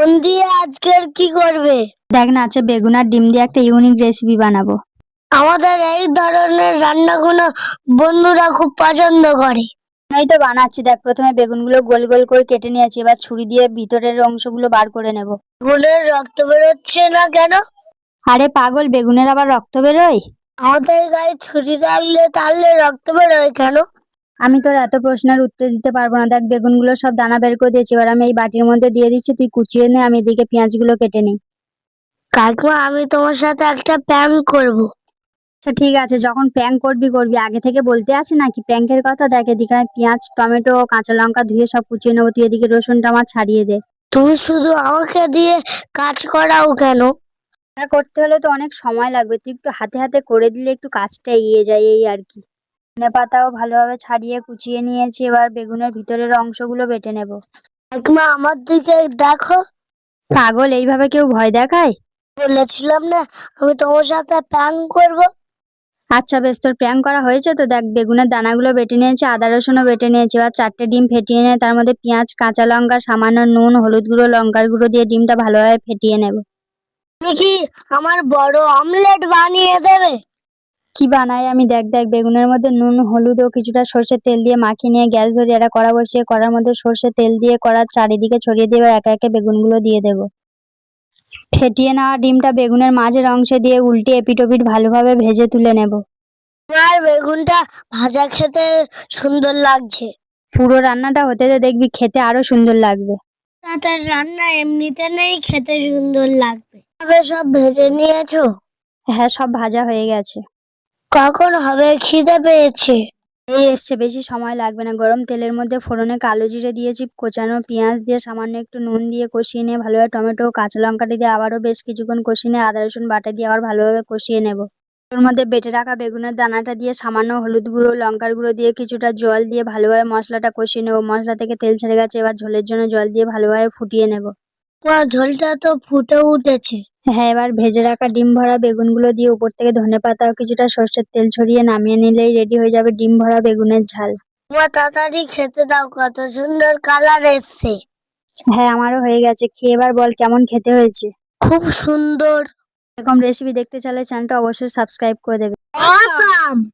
কোন দিয়ে আজকের কি করবে? দেখ না, আছে বেগুন আর ডিম দিয়ে একটা ইউনিক রেসিপি বানাবো। আমাদের এই ধরনের রান্নাগুলো বন্ধুরা খুব পছন্দ করে। এই তো বানাচ্ছি। দেখ, প্রথমে বেগুনগুলো গোল গোল করে কেটে নিয়েছি, এবার ছুরি দিয়ে ভিতরের অংশগুলো বার করে নেব। বেগুনের রক্ত বেরোচ্ছে না কেন? আরে পাগল, বেগুনের আবার রক্ত বেরোয়? আমাদের গায়ে ছুরি তাহলে রক্ত বেরোয় কেন? আমি তোর এত প্রশ্নের উত্তর দিতে পারবো না। দেখ, বেগুনগুলো সব দানা বের করে দিয়েছি, এবার আমি এই বাটির মধ্যে দিয়ে দিচ্ছি, তুই কুচিয়ে নে, আমি এদিকে পেঁয়াজগুলো কেটে নিই। কাকিমা, আমি তোমার সাথে একটা প্ল্যান করব। আচ্ছা ঠিক আছে, যখন প্র্যাঙ্ক করবি করবি, আগে থেকে বলতে আছে নাকি প্র্যাঙ্কের কথা। দেখ, এদিকে আমি পেঁয়াজ, টমেটো, কাঁচা লঙ্কা ধুয়ে সব কুচিয়ে নেবো, তুই এদিকে রসুনটা আমার ছাড়িয়ে দে। তুমি শুধু আমাকে দিয়ে কাজ করাও কেন? এটা করতে হলে তো অনেক সময় লাগবে, তুই একটু হাতে হাতে করে দিলে একটু কাজটা এগিয়ে যায়, এই আর কি। ধনে পাতাও ভালোভাবে ছাড়িয়ে কুচিয়ে নিয়েছি, এবার বেগুনের ভিতরের অংশগুলো বেটে নেব। কাকিমা, আমার দিকে দেখো। পাগল, এইভাবে কেউ ভয় দেখায়? বলেছিলাম না আমি তোমার সাথে প্ল্যান করব। আচ্ছা বেশ, তোর প্র্যাঙ্ক করা হয়েছে তো। দেখ, বেগুনের দানাগুলো বেটে নিয়েছি, আদা রসুনও বেটে নিয়েছি, এবার 4টে ডিম ফেটিয়ে নিয়ে তার মধ্যে পেঁয়াজ, কাঁচা লঙ্কা, সামান্য নুন, হলুদ গুঁড়ো, লঙ্কার গুঁড়ো দিয়ে ডিমটা ভালোভাবে ফেটিয়ে নেব। তুমি কি আমার বড় অমলেট বানিয়ে দেবে? কি বানাই আমি? দেখ দেখ, বেগুনের মধ্যে নুন, হলুদ ও কিছুটা সর্ষের তেল দিয়ে মাখিয়ে নিয়ে গ্যাস ধরিয়ে একটা কড়া বসিয়ে কড়ার মধ্যে সর্ষের তেল দিয়ে কড়ার চারিদিকে ছড়িয়ে দিয়ে এবার একে একে বেগুনগুলো দিয়ে দেবো। ফেটিয়ে নেওয়া ডিমটা বেগুনের মাঝের অংশে দিয়ে উল্টে এপিট ওপিট ভালোভাবে ভেজে তুলে নেব। আমার বেগুনটা ভাজা খেতে সুন্দর লাগছে। পুরো রান্নাটা হতে দে, দেখবি খেতে আরো সুন্দর লাগবে। তার রান্না এমনিতে নেই, খেতে সুন্দর লাগবে। তবে সব ভেজে নিয়েছো? হ্যাঁ, সব ভাজা হয়ে গেছে। কখন হবে? খিদে পেয়েছে। এই এসছে, বেশি সময় লাগবে না। গরম তেলের মধ্যে ফোড়নে কালো জিরে দিয়েছি, কোচানো পেঁয়াজ দিয়ে সামান্য একটু নুন দিয়ে কষিয়ে নিয়ে ভালোভাবে টমেটো, কাঁচা লঙ্কাটা দিয়ে আবারও বেশ কিছুক্ষণ কষিয়ে নিয়ে আদা রসুন বাটা দিয়ে আবার ভালোভাবে কষিয়ে নেব। ওর মধ্যে বেটে রাখা বেগুনের দানাটা দিয়ে সামান্য হলুদ গুঁড়ো, লঙ্কার গুঁড়ো দিয়ে কিছুটা জল দিয়ে ভালোভাবে মশলাটা কষিয়ে নেব। মশলা থেকে তেল ছেড়ে গেছে, এবার ঝোলের জন্য জল দিয়ে ভালোভাবে ফুটিয়ে নেব। ঝোলটা তো ফুটে উঠেছে। হ্যাঁ, এবার ভেজে রাখা ডিম ভরা বেগুনগুলো দিয়ে উপর থেকে ধনেপাতা ও কিছুটা সর্ষের তেল ছড়িয়ে নামিয়ে নিলেই রেডি হয়ে যাবে ডিম ভরা বেগুনের ঝাল। তোমার তাড়াতাড়ি খেতে দাও, কত সুন্দর কালার এসছে। হ্যাঁ, আমারও হয়ে গেছে। খেয়ে এবার বল কেমন খেতে হয়েছে। খুব সুন্দর। এরকম রেসিপি দেখতে চাইলে চ্যানেলটা অবশ্যই সাবস্ক্রাইব করে দেবে। অসাম।